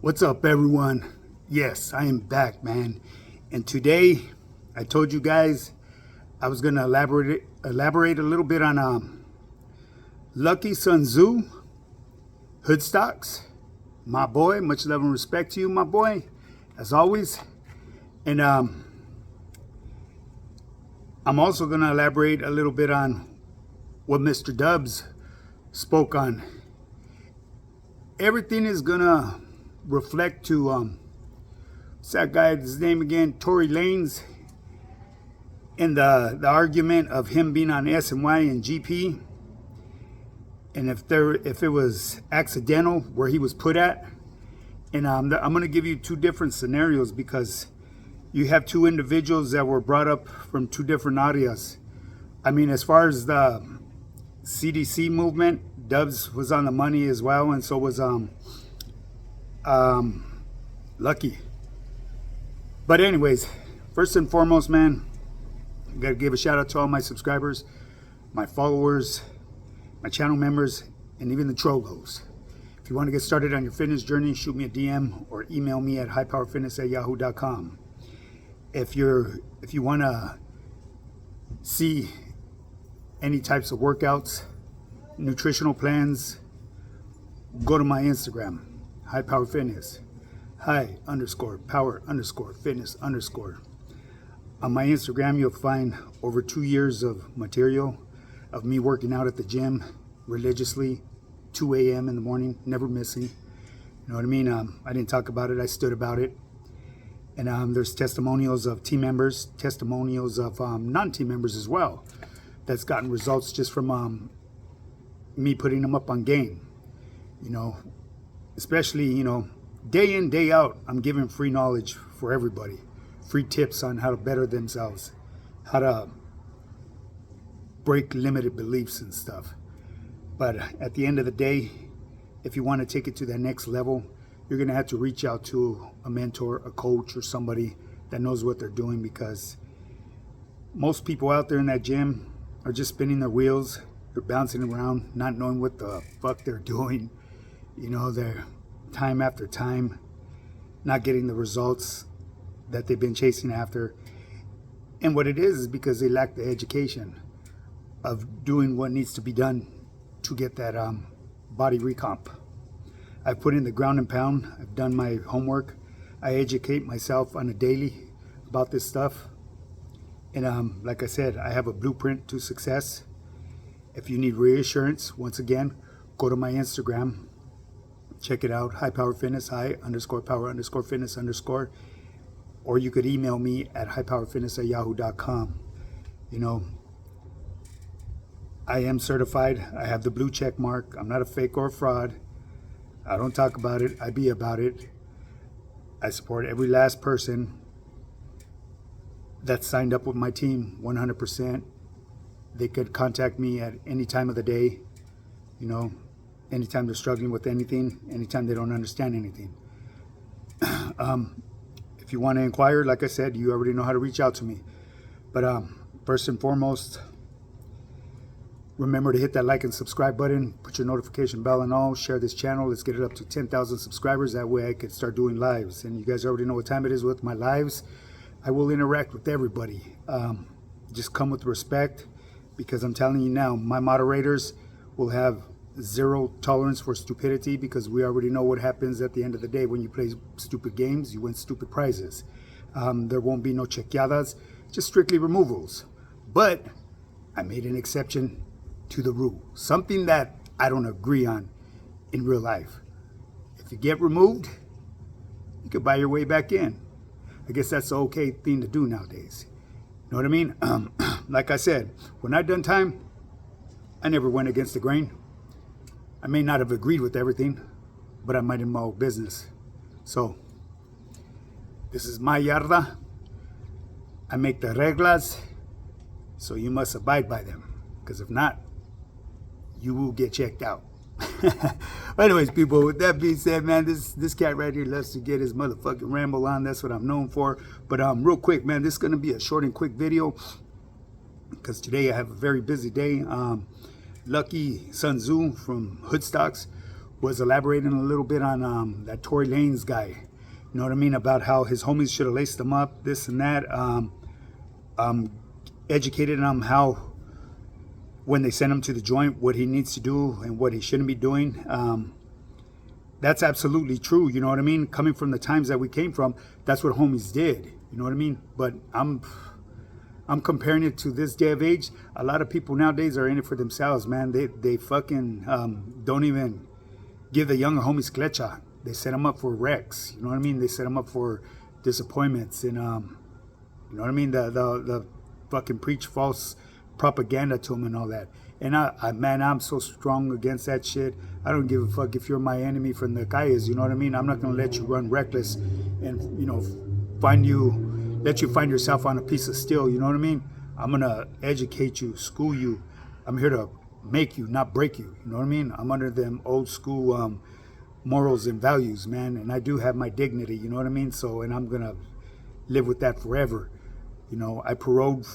What's up, everyone? Yes, I am back, man. And today, I told you guys I was gonna elaborate a little bit on Lucky Sun Tzu, Hoodstocks, my boy. Much love and respect to you, my boy, as always. And I'm also gonna elaborate a little bit on what Mr. Dubs spoke on. Everything is gonna reflect to what's that guy's name again? Tory Lanez, in the argument of him being on SNY and GP, and if it was accidental where he was put at. And I'm gonna give you two different scenarios because you have two individuals that were brought up from two different areas. I mean, as far as the CDC movement, Dubs was on the money as well, and so was Lucky. But anyways, first and foremost, man, I gotta give a shout out to all my subscribers, my followers, my channel members, and even the trollos. If you want to get started on your fitness journey, shoot me a DM or email me at highpowerfitness@yahoo.com. If you want to see any types of workouts, nutritional plans, go to my Instagram, High Power Fitness, high_power_fitness_. On my Instagram, you'll find over 2 years of material of me working out at the gym religiously, 2 a.m. in the morning, never missing. You know what I mean? I didn't talk about it, I stood about it. And there's testimonials of team members, testimonials of non-team members as well, that's gotten results just from me putting them up on game. You know, especially, you know, day in, day out, I'm giving free knowledge for everybody. Free tips on how to better themselves, how to break limited beliefs and stuff. But at the end of the day, if you want to take it to that next level, you're going to have to reach out to a mentor, a coach, or somebody that knows what they're doing, because most people out there in that gym are just spinning their wheels. They're bouncing around, not knowing what the fuck they're doing. You know, they're time after time not getting the results that they've been chasing after. And what it is because they lack the education of doing what needs to be done to get that body recomp. I've put in the ground and pound. I've done my homework. I educate myself on a daily about this stuff. And like I said, I have a blueprint to success. If you need reassurance, once again, go to my Instagram. Check it out, High Power Fitness, high_power_fitness_. Or you could email me at highpowerfitness@yahoo.com. You know, I am certified. I have the blue check mark. I'm not a fake or a fraud. I don't talk about it. I be about it. I support every last person that's signed up with my team, 100%. They could contact me at any time of the day, you know, anytime they're struggling with anything, anytime they don't understand anything. If you want to inquire, like I said, you already know how to reach out to me. But first and foremost, remember to hit that like and subscribe button, put your notification bell and all, share this channel. Let's get it up to 10,000 subscribers. That way I can start doing lives. And you guys already know what time it is with my lives. I will interact with everybody. Just come with respect, because I'm telling you now, my moderators will have zero tolerance for stupidity, because we already know what happens at the end of the day. When you play stupid games, you win stupid prizes. There won't be no chequeadas, just strictly removals. But I made an exception to the rule, something that I don't agree on in real life. If you get removed, you can buy your way back in. I guess that's the okay thing to do nowadays. You know what I mean? Like I said, when I done time, I never went against the grain. I may not have agreed with everything, but I might in my own business. So, this is my yarda. I make the reglas, so you must abide by them. Because if not, you will get checked out. Anyways, people, with that being said, man, this cat right here loves to get his motherfucking ramble on. That's what I'm known for. But real quick, man, this is going to be a short and quick video, because today I have a very busy day. Lucky Sun Tzu from Hoodstocks was elaborating a little bit on that Tory Lanez guy. You know what I mean? About how his homies should have laced him up, this and that. Educated him how, when they send him to the joint, what he needs to do and what he shouldn't be doing. That's absolutely true. You know what I mean? Coming from the times that we came from, that's what homies did. You know what I mean? But I'm comparing it to this day of age. A lot of people nowadays are in it for themselves, man. They fucking don't even give the younger homies clecha. They set them up for wrecks. You know what I mean? They set them up for disappointments, and you know what I mean? The fucking preach false propaganda to them and all that. And man, I'm so strong against that shit. I don't give a fuck if you're my enemy from the calles. You know what I mean? I'm not gonna let you run reckless and, you know, let you find yourself on a piece of steel. You know what I mean? I'm gonna educate you, school you. I'm here to make you, not break you. You know what I mean? I'm under them old school morals and values, man. And I do have my dignity. You know what I mean? So, and I'm gonna live with that forever. You know, I paroled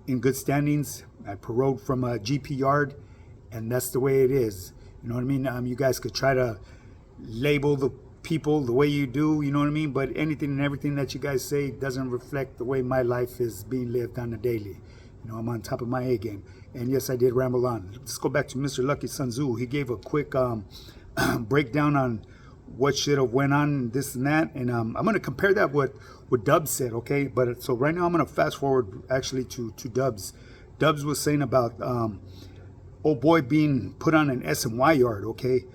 in good standings. I paroled from a GP yard, and that's the way it is. You know what I mean? You guys could try to label the people the way you do, you know what I mean? But anything and everything that you guys say doesn't reflect the way my life is being lived on a daily. You know, I'm on top of my A game. And yes, I did ramble on. Let's go back to Mr. Lucky Sun Tzu. He gave a quick breakdown on what should have went on, this and that. And I'm going to compare that with what Dubs said, okay? But so right now I'm going to fast forward actually to Dubs. Dubs was saying about old boy being put on an SNY yard, okay?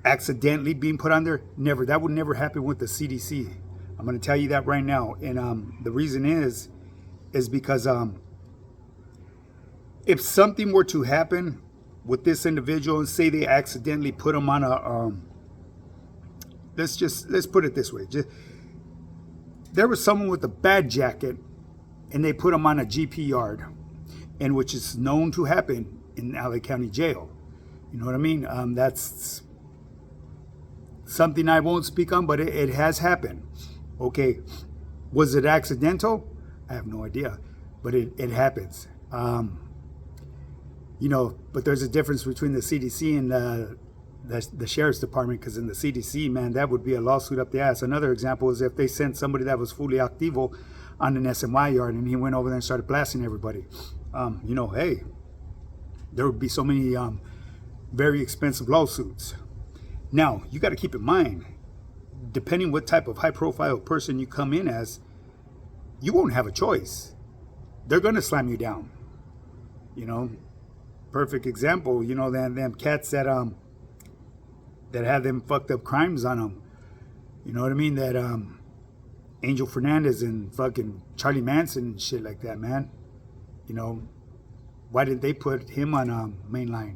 Accidentally being put on there. Never. That would never happen with the CDC. I'm going to tell you that right now. And the reason is because if something were to happen with this individual, and say they accidentally put him on a let's put it this way. There was someone with a bad jacket and they put him on a GP yard, and which is known to happen in LA County Jail. You know what I mean? That's something I won't speak on, but it has happened. Okay, was it accidental? I have no idea, but it happens. You know, but there's a difference between the CDC and the Sheriff's Department, because in the CDC, man, that would be a lawsuit up the ass. Another example is if they sent somebody that was fully activo on an SNY yard and he went over there and started blasting everybody. You know, hey, there would be so many very expensive lawsuits. Now, you got to keep in mind, depending what type of high-profile person you come in as, you won't have a choice. They're going to slam you down. You know, perfect example, you know, them cats that have them fucked up crimes on them. You know what I mean? That Angel Fernandez and fucking Charlie Manson and shit like that, man. You know, why didn't they put him on Mainline?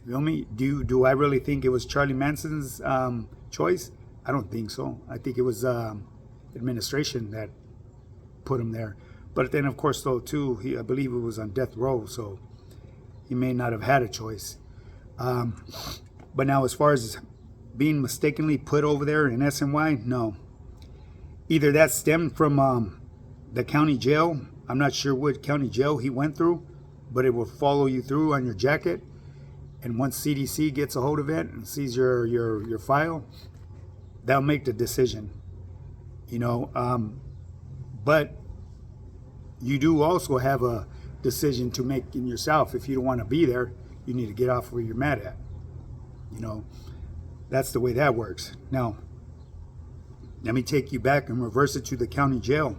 You know me? Do I really think it was Charlie Manson's choice? I don't think so. I think it was administration that put him there. But then, of course, though, too, I believe it was on death row, so he may not have had a choice. But now, as far as being mistakenly put over there in SNY, no. Either that stemmed from the county jail. I'm not sure what county jail he went through, but it will follow you through on your jacket. And once CDC gets a hold of it and sees your file, they'll make the decision. You know, but you do also have a decision to make in yourself. If you don't want to be there, you need to get off where you're mad at. You know, that's the way that works. Now, let me take you back and reverse it to the county jail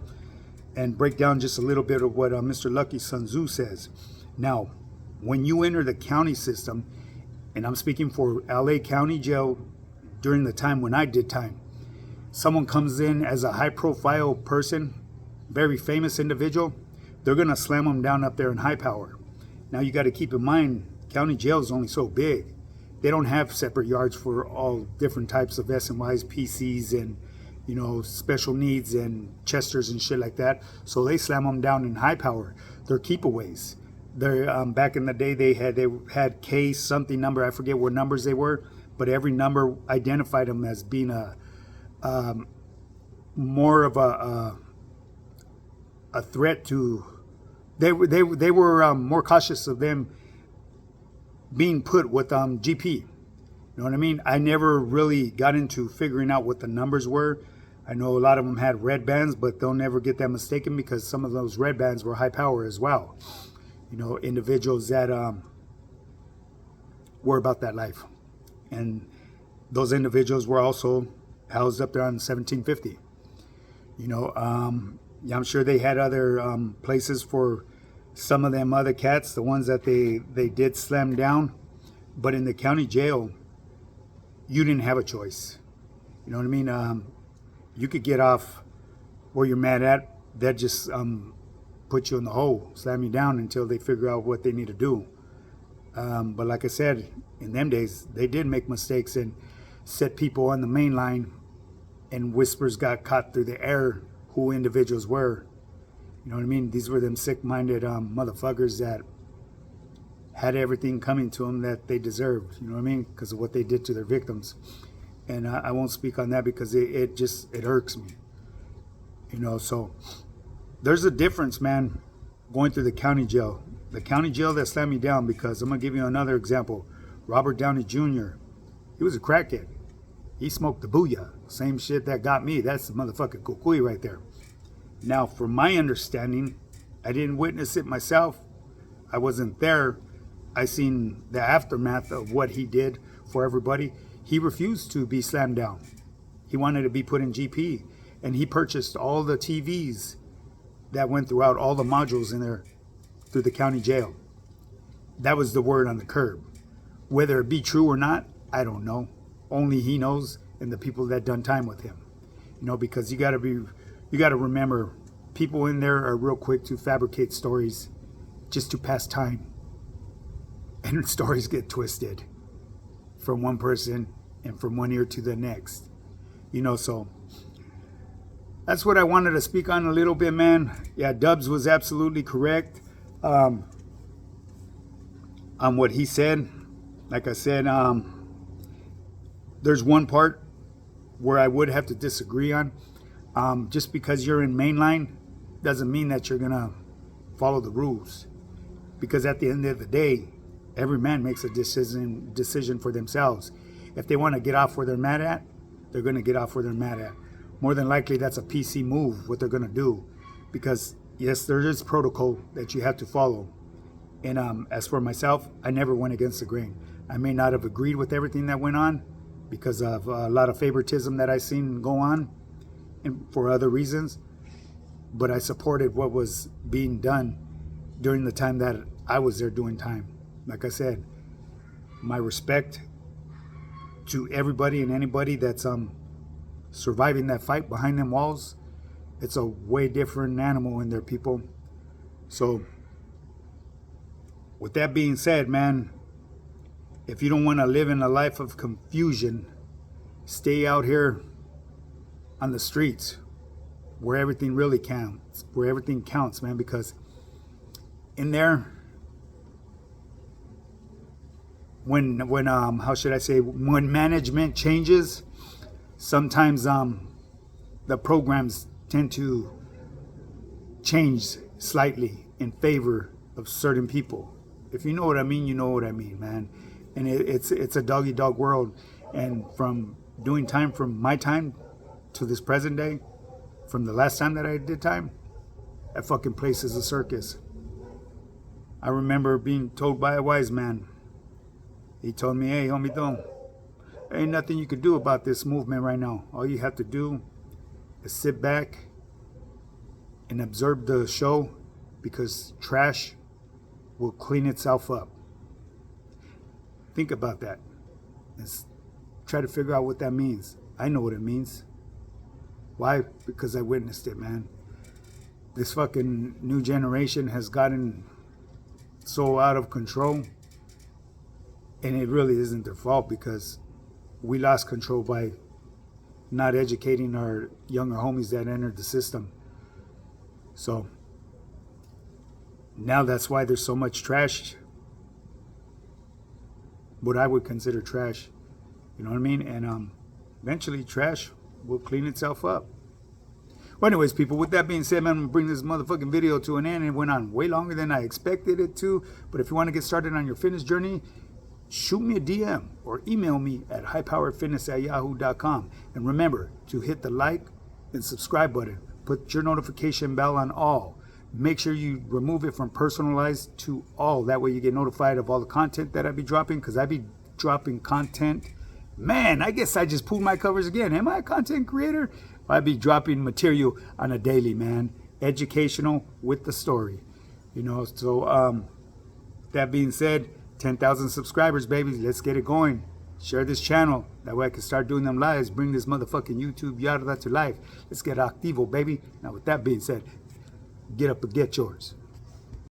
and break down just a little bit of what Mr. Lucky Sun Tzu says. Now, when you enter the county system, and I'm speaking for LA County Jail during the time when I did time, someone comes in as a high-profile person, very famous individual, they're going to slam them down up there in high power. Now, you got to keep in mind, county jail is only so big. They don't have separate yards for all different types of SNYs, PCs, and, you know, special needs and Chesters and shit like that. So they slam them down in high power. They're keepaways. They're back in the day they had K something number. I forget what numbers they were, but every number identified them as being a more of a threat to. They were more cautious of them being put with GP. You know what I mean? I never really got into figuring out what the numbers were. I know a lot of them had red bands, but they'll never get that mistaken because some of those red bands were high power as well. You know, individuals that were about that life. And those individuals were also housed up there on 1750. You know, yeah, I'm sure they had other places for some of them other cats, the ones that they did slam down. But in the county jail, you didn't have a choice. You know what I mean? You could get off where you're mad at. That just put you in the hole, slam you down until they figure out what they need to do. But like I said, in them days, they did make mistakes and set people on the main line, and whispers got caught through the air who individuals were. You know what I mean? These were them sick-minded motherfuckers that had everything coming to them that they deserved. You know what I mean? Because of what they did to their victims. And I won't speak on that because it irks me. You know, so there's a difference, man, going through the county jail. The county jail that slammed me down, because I'm going to give you another example. Robert Downey Jr., he was a crackhead. He smoked the booyah. Same shit that got me. That's the motherfucking kukui right there. Now, from my understanding, I didn't witness it myself. I wasn't there. I seen the aftermath of what he did for everybody. He refused to be slammed down. He wanted to be put in GP. And he purchased all the TVs that went throughout all the modules in there through the county jail. That was the word on the curb. Whether it be true or not, I don't know. Only he knows, and the people that done time with him. You know, because you gotta remember, people in there are real quick to fabricate stories just to pass time. And stories get twisted from one person and from one ear to the next. You know, so that's what I wanted to speak on a little bit, man. Yeah, Dubs was absolutely correct on what he said. Like I said, there's one part where I would have to disagree on. Just because you're in mainline doesn't mean that you're gonna follow the rules. Because at the end of the day, every man makes a decision for themselves. If they want to get off where they're mad at, they're gonna get off where they're mad at. More than likely, that's a PC move, what they're gonna do. Because yes, there is protocol that you have to follow. And as for myself, I never went against the grain. I may not have agreed with everything that went on because of a lot of favoritism that I seen go on and for other reasons, but I supported what was being done during the time that I was there doing time. Like I said, my respect to everybody and anybody that's surviving that fight behind them walls. It's a way different animal in there, people. So with that being said, man, if you don't want to live in a life of confusion, stay out here on the streets where everything really counts, where everything counts, man, because in there, when how should I say, when management changes, sometimes the programs tend to change slightly in favor of certain people. If you know what I mean, you know what I mean, man. And it's a dog eat dog world. And from doing time from my time to this present day, from the last time that I did time, that fucking place is a circus. I remember being told by a wise man. He told me, hey, homie, there ain't nothing you can do about this movement right now. All you have to do is sit back and observe the show, because trash will clean itself up. Think about that. Let's try to figure out what that means. I know what it means. Why? Because I witnessed it, man. This fucking new generation has gotten so out of control, and it really isn't their fault, because we lost control by not educating our younger homies that entered the system. So now that's why there's so much trash, what I would consider trash. You know what I mean? And eventually trash will clean itself up. Well, anyways, people, with that being said, man, I'm going to bring this motherfucking video to an end. It went on way longer than I expected it to. But if you want to get started on your fitness journey, shoot me a DM or email me at highpowerfitness@yahoo.com. And remember to hit the like and subscribe button. Put your notification bell on all. Make sure you remove it from personalized to all. That way you get notified of all the content that I be dropping, because I be dropping content. Man, I guess I just pulled my covers again. Am I a content creator? I be dropping material on a daily, man. Educational with the story. So that being said, 10,000 subscribers, baby. Let's get it going. Share this channel. That way I can start doing them lives. Bring this motherfucking YouTube yada to life. Let's get activo, baby. Now with that being said, get up and get yours.